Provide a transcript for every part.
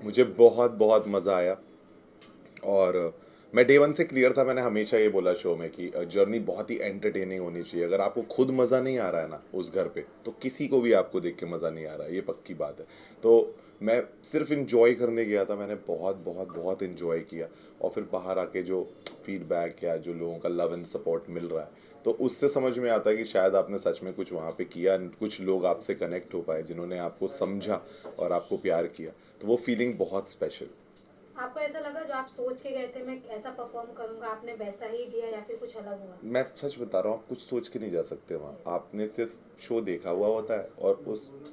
मुझे बहुत बहुत मज़ा आया। और मैं डे वन से क्लियर था, मैंने हमेशा ये बोला शो में कि जर्नी बहुत ही एंटरटेनिंग होनी चाहिए। अगर आपको खुद मज़ा नहीं आ रहा है ना उस घर पे, तो किसी को भी आपको देख के मज़ा नहीं आ रहा है, ये पक्की बात है। तो मैं सिर्फ इंजॉय करने गया था, मैंने बहुत बहुत बहुत इंजॉय किया। और फिर बाहर आके जो फीडबैक या जो लोगों का लव एंड सपोर्ट मिल रहा है, तो उससे समझ में आता है कि शायद आपने सच में कुछ वहाँ पे किया, कुछ लोग आपसे कनेक्ट हो पाए जिन्होंने आपको समझा और आपको प्यार किया। तो वो फीलिंग बहुत स्पेशल। आपको ऐसा लगा जो आप सोच के गए थे मैं ऐसा परफॉर्म करूंगा, आपने वैसा ही दिया या फिर कुछ अलग हुआ? मैं सच बता रहा हूँ, आप कुछ सोच के नहीं जा सकते वहाँ। आपने सिर्फ शो देखा हुआ होता है और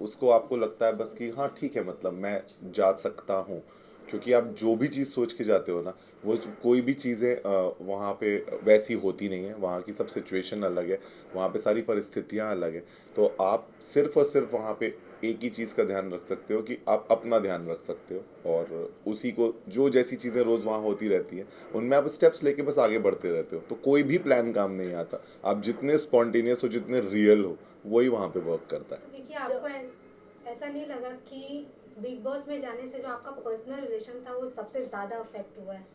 उसको आपको लगता है बस कि हाँ ठीक है, मतलब मैं जा सकता हूँ। क्योंकि आप जो भी चीज़ सोच के जाते हो ना, वो कोई भी चीज़ें वहाँ पे वैसी होती नहीं है। वहाँ की सब सिचुएशन अलग है, वहाँ पे सारी परिस्थितियाँ अलग है। तो आप सिर्फ और सिर्फ वहाँ पे एक ही चीज़ का ध्यान रख सकते हो कि आप अपना ध्यान रख सकते हो, और उसी को जो जैसी चीज़ें रोज़ वहाँ होती रहती हैं उनमें आप स्टेप्स लेके बस आगे बढ़ते रहते हो। तो कोई भी प्लान काम नहीं आता। आप जितने स्पॉन्टेनियस हो, जितने रियल हो, वही वहाँ पे वर्क करता है। तो देखिए, आपको ऐसा नहीं लगा कि बिग बॉस में जाने से जो आपका पर्सनल रिलेशन था वो सबसे ज्यादा अफेक्ट हुआ है?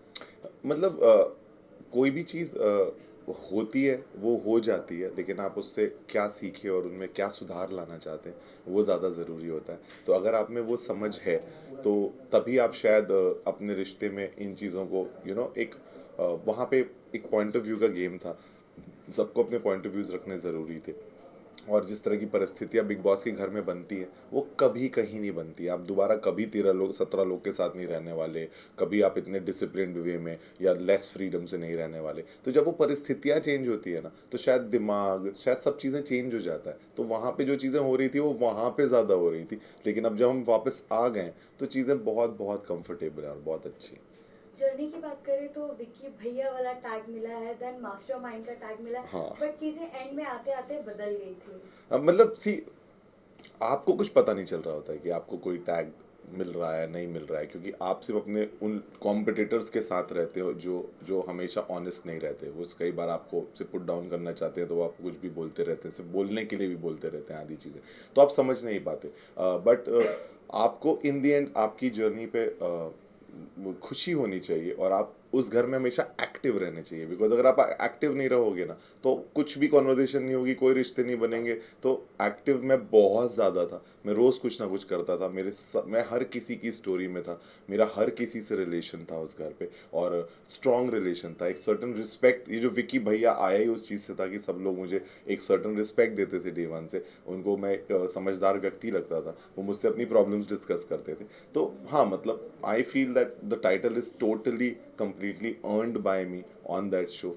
मतलब कोई भी चीज़ होती है, वो हो जाती है, लेकिन आप उससे क्या सीखे और उनमें क्या सुधार लाना चाहते हैं, वो ज़्यादा ज़रूरी होता है। तो अगर आप में वो समझ है, तो तभी आप शायद अपने रिश्ते में इन चीज़ों को एक वहाँ पे एक पॉइंट ऑफ व्यू का गेम था। सबको अपने पॉइंट ऑफ व्यूज़ रखने ज़रूरी थे। और जिस तरह की परिस्थितियाँ बिग बॉस के घर में बनती है, वो कभी कहीं नहीं बनती। आप दोबारा कभी 13 लोग 17 लोग के साथ नहीं रहने वाले। कभी आप इतने डिसिप्लिन वे में या लेस फ्रीडम से नहीं रहने वाले। तो जब वो परिस्थितियाँ चेंज होती है ना, तो शायद दिमाग, शायद सब चीज़ें चेंज हो जाता है। तो वहाँ पे जो चीज़ें हो रही थी वो वहाँ पे ज़्यादा हो रही थी। लेकिन अब जब हम वापस आ गए, तो चीज़ें बहुत बहुत कंफर्टेबल हैं और बहुत अच्छी हैं। जर्नी की बात करें तो विक्की भैया वाला टैग मिला है, देन मास्टरमाइंड का टैग मिला है, हाँ। बट चीजें एंड में आते आते बदल गई थी। अब मतलब सी, आपको कुछ पता नहीं चल रहा होता है कि आपको कोई टैग मिल रहा है नहीं मिल रहा है, क्योंकि आप सिर्फ अपने उन कॉम्पिटिटर्स के साथ रहते हो जो जो हमेशा ऑनेस्ट नहीं रहते। वो कई बार आपको सिर्फ पुट डाउन करना चाहते हैं, तो वो आपको कुछ भी बोलते रहते हैं, सिर्फ बोलने के लिए भी बोलते रहते हैं आधी चीज़ें। तो आप समझ नहीं पाते। बट आपको इन दी एंड आपकी जर्नी पे खुशी होनी चाहिए, और आप उस घर में हमेशा एक्टिव रहने चाहिए। बिकॉज अगर आप एक्टिव नहीं रहोगे ना, तो कुछ भी कॉन्वर्जेशन नहीं होगी, कोई रिश्ते नहीं बनेंगे। तो एक्टिव मैं बहुत ज़्यादा था। मैं रोज़ कुछ ना कुछ करता था। मैं हर किसी की स्टोरी में था। मेरा हर किसी से रिलेशन था उस घर पे, और स्ट्रॉन्ग रिलेशन था। एक सर्टन रिस्पेक्ट, ये जो विकी भैया आया ही उस चीज़ से था कि सब लोग मुझे एक सर्टन रिस्पेक्ट देते थे डे वन से। उनको मैं एक समझदार व्यक्ति लगता था। वो मुझसे अपनी प्रॉब्लम्स डिस्कस करते थे। तो हाँ, मतलब I feel that the title is totally completely earned by me on that show,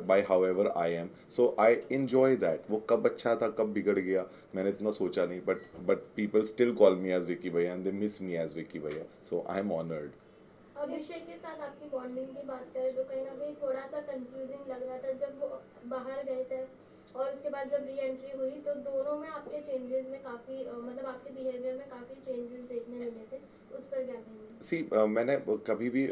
by however I am. So I enjoy that. वो कब अच्छा था कब बिगड़ गया, मैंने इतना सोचा नहीं। but people still call me as Vicky Bhaiya and they miss me as Vicky Bhaiya, so I am honored. अभिषेक के साथ आपकी बॉन्डिंग की बात करें तो कहीं ना कहीं थोड़ा सा कंफ्यूजिंग लग रहा था जब वो बाहर गए थे, और उसके बाद जब री एंट्री हुई तो दोनों में आपके चेंजेस में काफ़ी मतलब आपके बिहेवियर में काफ़ी चेंजेस देखने मिले थे। उस पर क्या कहेंगे? सी मैंने कभी भी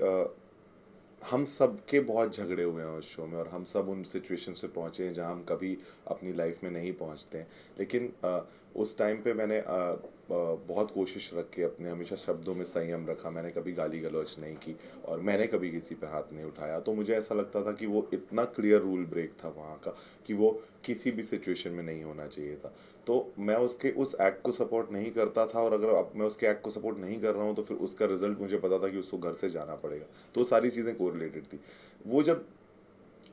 हम सब के बहुत झगड़े हुए हैं उस शो में, और हम सब उन सिचुएशन से पहुँचे हैं जहाँ हम कभी अपनी लाइफ में नहीं पहुँचते हैं। लेकिन उस टाइम पे मैंने बहुत कोशिश रख के अपने हमेशा शब्दों में संयम रखा। मैंने कभी गाली गलौज नहीं की, और मैंने कभी किसी पे हाथ नहीं उठाया। तो मुझे ऐसा लगता था कि वो इतना क्लियर रूल ब्रेक था वहाँ का, कि वो किसी भी सिचुएशन में नहीं होना चाहिए था। तो मैं उसके उस एक्ट को सपोर्ट नहीं करता था, और अगर अब मैं उसके एक्ट को सपोर्ट नहीं कर रहा हूँ, तो फिर उसका रिजल्ट मुझे पता था कि उसको घर से जाना पड़ेगा। तो सारी चीज़ें कोरिलेटेड थी। वो जब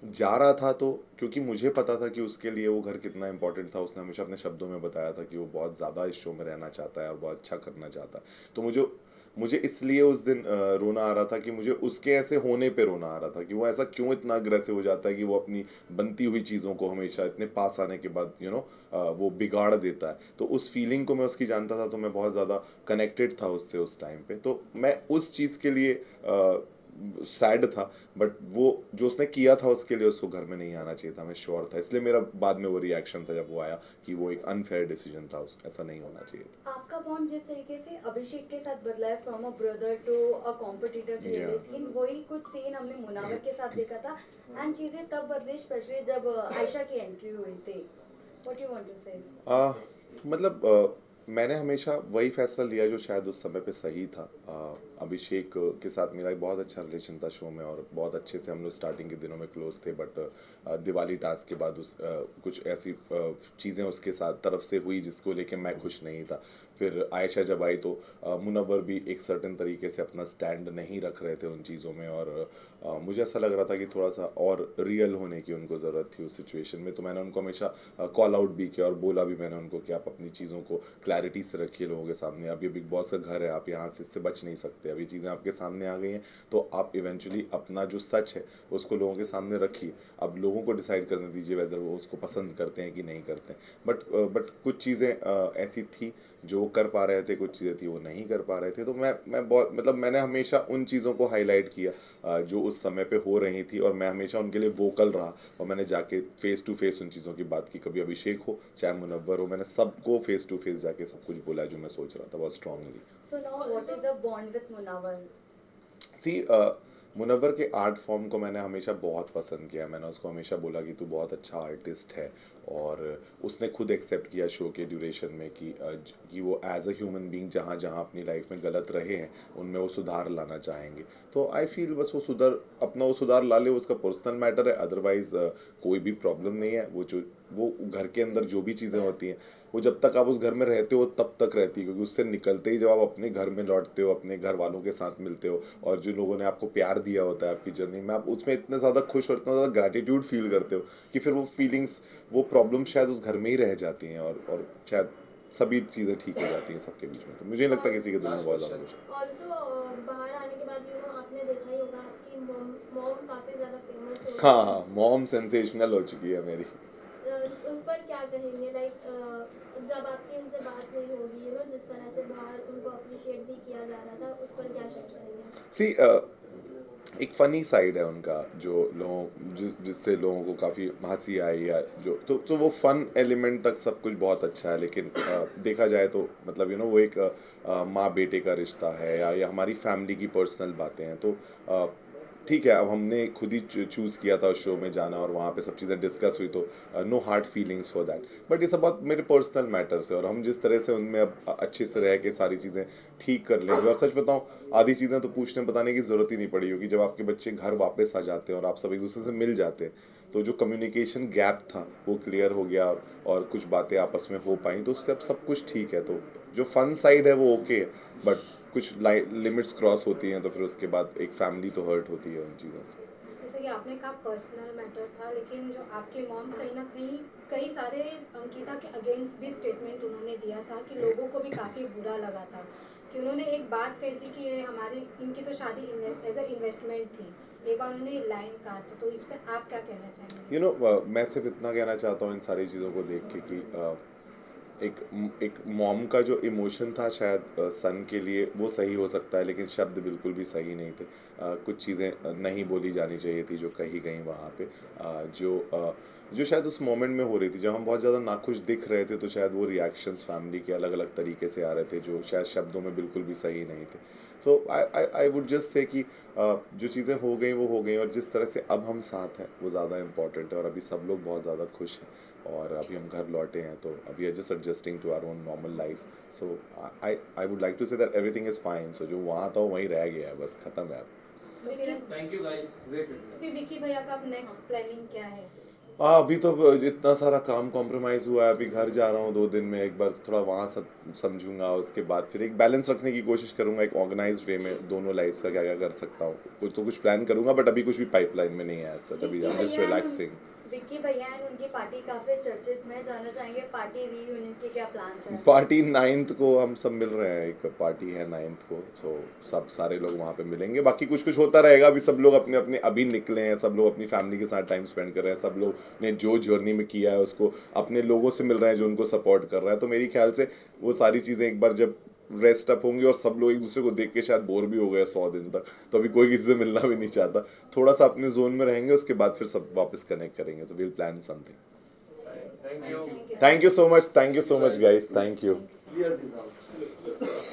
जा रहा था, तो क्योंकि मुझे पता था कि उसके लिए वो घर कितना इंपॉर्टेंट था, उसने हमेशा अपने शब्दों में बताया था कि वो बहुत ज़्यादा इस शो में रहना चाहता है और बहुत अच्छा करना चाहता है। तो मुझे मुझे इसलिए उस दिन रोना आ रहा था, कि मुझे उसके ऐसे होने पे रोना आ रहा था, कि वो ऐसा क्यों इतना अग्रेसिव हो जाता है, कि वो अपनी बनती हुई चीज़ों को हमेशा इतने पास आने के बाद वो बिगाड़ देता है। तो उस फीलिंग को मैं उसकी जानता था, तो मैं बहुत ज़्यादा कनेक्टेड था उससे उस टाइम पे। तो मैं उस चीज़ के लिए सैड था। बट वो जो उसने किया था उसके लिए उसको घर में नहीं आना चाहिए था, मैं श्योर था। इसलिए मेरा बाद में वो रिएक्शन था जब वो आया, कि वो एक अनफेयर डिसीजन था, उसको ऐसा नहीं होना चाहिए था। आपका बॉन्ड जिस तरीके से अभिषेक के साथ बदला है, from a brother to a competitor या क्लियरली सीन, वही कुछ सीन हमने मुनावर के साथ देखा था। एंड चीजें तब बदली, स्पेशली जब आयशा की एंट्री हुई थी। व्हाट यू वांट टू से? आ, मतलब मैंने हमेशा वही फैसला लिया जो शायद उस समय पे सही था। अभिषेक के साथ मेरा एक बहुत अच्छा रिलेशन था शो में और बहुत अच्छे से हम लोग स्टार्टिंग के दिनों में क्लोज थे, बट दिवाली टास्क के बाद कुछ ऐसी चीज़ें उसके साथ तरफ से हुई जिसको लेके मैं खुश नहीं था। फिर आयशा जब आई तो मुनव्वर भी एक सर्टेन तरीके से अपना स्टैंड नहीं रख रहे थे उन चीज़ों में, और मुझे ऐसा लग रहा था कि थोड़ा सा और रियल होने की उनको ज़रूरत थी उस सिचुएशन में। तो मैंने उनको हमेशा कॉल आउट भी किया और बोला भी मैंने उनको कि आप अपनी चीज़ों को क्लैरिटी से रखिए लोगों के सामने। अब ये बिग बॉस का घर है, आप यहाँ से इससे बच नहीं सकते। अब ये चीज़ें आपके सामने आ गई हैं तो आप इवेंचुअली अपना जो सच है उसको लोगों के सामने रखिए। अब लोगों को डिसाइड करने दीजिए वेदर वो उसको पसंद करते हैं कि नहीं करते हैं। बट कुछ चीज़ें ऐसी थी जो कर पा रहे थे, कुछ चीज़ें थी वो नहीं कर पा रहे थे। तो मैं बहुत मतलब मैंने हमेशा उन चीज़ों को हाईलाइट किया जो उस समय पे हो रही थी, और मैं हमेशा उनके लिए वोकल रहा और मैंने जाके फेस टू फेस उन चीज़ों की बात की। कभी अभिषेक हो चाहे मुनव्वर हो, मैंने सबको फेस टू फेस जाके सब कुछ बोला जो मैं सोच रहा था बहुत strongly. So now what is the bond with Munawar? सी मुनव्वर के आर्ट फॉर्म को मैंने हमेशा बहुत पसंद किया। मैंने उसको हमेशा बोला कि तू बहुत अच्छा आर्टिस्ट है, और उसने खुद एक्सेप्ट किया शो के ड्यूरेशन में कि वो एज अ ह्यूमन बीइंग जहाँ जहाँ अपनी लाइफ में गलत रहे हैं उनमें वो सुधार लाना चाहेंगे। तो आई फील बस वो सुधार ला ले, उसका पर्सनल मैटर है। अदरवाइज कोई भी प्रॉब्लम नहीं है। वो घर के अंदर जो भी चीज़ें होती हैं वो जब तक आप उस घर में रहते हो तब तक रहती है, क्योंकि उससे निकलते ही जब आप अपने घर में लौटते हो, अपने घर वालों के साथ मिलते हो और जो लोगों ने आपको प्यार दिया होता है आपकी जर्नी में, आप उसमें इतने ज़्यादा खुश और इतना ज़्यादा ग्रैटिट्यूड फील करते हो कि फिर वो फीलिंग्स, वो प्रॉब्लम शायद उस घर में ही रह जाती हैं, और शायद सभी चीज़ें ठीक हो जाती हैं सबके बीच में। तो मुझे नहीं लगता किसी के दिल में बहुत ज़्यादा कुछ है। ऑल्सो बाहर आने के बाद आपने देखा ही होगा आपकी मॉम काफ़ी ज़्यादा फेमस हो हाँ हाँ, मॉम सेंसेशनल हो चुकी है मेरी। उस पर क्या कहेंगे, लाइक जब आपकी उनसे बात नहीं होगी जिस तरह से बाहर उनको अप्रिशिएट भी किया जा रहा था, उस पर क्या शेयर करेंगे? सी एक फ़नी साइड है उनका जो जिससे लोगों को काफ़ी हंसी आई, या जो तो वो फ़न एलिमेंट तक सब कुछ बहुत अच्छा है, लेकिन देखा जाए तो मतलब वो एक माँ बेटे का रिश्ता है, या ये हमारी फैमिली की पर्सनल बातें हैं। तो ठीक है, अब हमने खुद ही चूज़ किया था उस शो में जाना और वहाँ पे सब चीज़ें डिस्कस हुई, तो no hard feelings for that. But ये सब बहुत मेरे पर्सनल मैटर्स है, और हम जिस तरह से उनमें अब अच्छे से रह के सारी चीज़ें ठीक कर लेंगे। और सच बताऊँ, आधी चीज़ें तो पूछने बताने की ज़रूरत ही नहीं पड़ी होगी। जब आपके बच्चे घर वापस आ जाते हैं और आप सब एक दूसरे से मिल जाते हैं, तो जो कम्युनिकेशन गैप था वो क्लियर हो गया, और कुछ बातें आपस में हो पाई, तो उससे अब सब कुछ ठीक है। तो जो फन साइड है वो ओके है, बट कुछ लिमिट्स क्रॉस होती हैं तो फिर उसके बाद एक फैमिली तो हर्ट होती है उन चीज़ों से। जैसे कि आपने कहा पर्सनल मैटर था, लेकिन जो आपके मॉम कहीं ना कहीं कई सारे अंकिता के अगेंस्ट भी स्टेटमेंट उन्होंने दिया था कि लोगों को भी काफ़ी बुरा लगा था, कि उन्होंने एक बात कही थी कि ये इनकी तो शादी एज ए इन्वेस्टमेंट थी। एक बार उन्होंने लाइन कहा था, तो इस पर आप क्या कहना चाहेंगे? मैं सिर्फ इतना कहना चाहता हूँ इन सारी चीज़ों को देख के कि एक मॉम का जो इमोशन था शायद सन के लिए वो सही हो सकता है, लेकिन शब्द बिल्कुल भी सही नहीं थे। कुछ चीज़ें नहीं बोली जानी चाहिए थी जो कही गई वहाँ पे, जो शायद उस मोमेंट में हो रही थी। जब हम बहुत ज़्यादा नाखुश दिख रहे थे तो शायद वो रिएक्शंस फैमिली के अलग अलग तरीके से आ रहे थे जो शायद शब्दों में बिल्कुल भी सही नहीं थे। सो आई वुड जस्ट से कि जो चीज़ें हो गई वो हो गई, और जिस तरह से अब हम साथ हैं वो ज़्यादा इंपॉर्टेंट है, और अभी सब लोग बहुत ज़्यादा खुश हैं और अभी हम घर लौटे हैं, तो अभी are just adjusting to our own normal life. So I would like to say that everything is fine. So जो वहाँ था वहीं रह गया है, बस ख़त्म है अब। तो फिर थैंक यू गाइस, वेट फिर विकी भैया का अब नेक्स्ट प्लानिंग क्या है? हाँ, अभी तो इतना सारा काम कॉम्प्रोमाइज़ हुआ है। अभी घर जा रहा हूँ 2 दिन में, एक बार थोड़ा वहाँ सब समझूंगा, उसके बाद फिर एक बैलेंस रखने की कोशिश करूंगा एक ऑर्गेनाइज्ड वे में दोनों लाइफ्स का क्या क्या कर सकता हूँ। कुछ प्लान करूंगा, बट अभी कुछ भी पाइपलाइन में नहीं है सच। अभी I am just relaxing. Vicky भैया एंड उनकी पार्टी काफी चर्चित, मैं जानना चाहेंगे पार्टी रीयूनियन के क्या प्लान्स हैं? पार्टी 9th को हम सब मिल रहे हैं, एक पार्टी है 9th को, सो सब सारे लोग वहाँ पे मिलेंगे। बाकी कुछ होता रहेगा। अभी सब लोग अपने अपने अभी निकले हैं, सब लोग अपनी फैमिली के साथ टाइम स्पेंड कर रहे हैं, सब लोग ने जो जर्नी में किया है उसको अपने लोगों से मिल रहे हैं जो उनको सपोर्ट कर रहा है। तो मेरी ख्याल से वो सारी चीज़ें एक बार जब रेस्ट अप होंगी और सब लोग एक दूसरे को देख के शायद बोर भी हो गए 100 दिन तक, तो अभी कोई किसी से मिलना भी नहीं चाहता, थोड़ा सा अपने जोन में रहेंगे, उसके बाद फिर सब वापस कनेक्ट करेंगे। तो will plan something. Thank you. Thank you so much guys, thank you. Clear this out.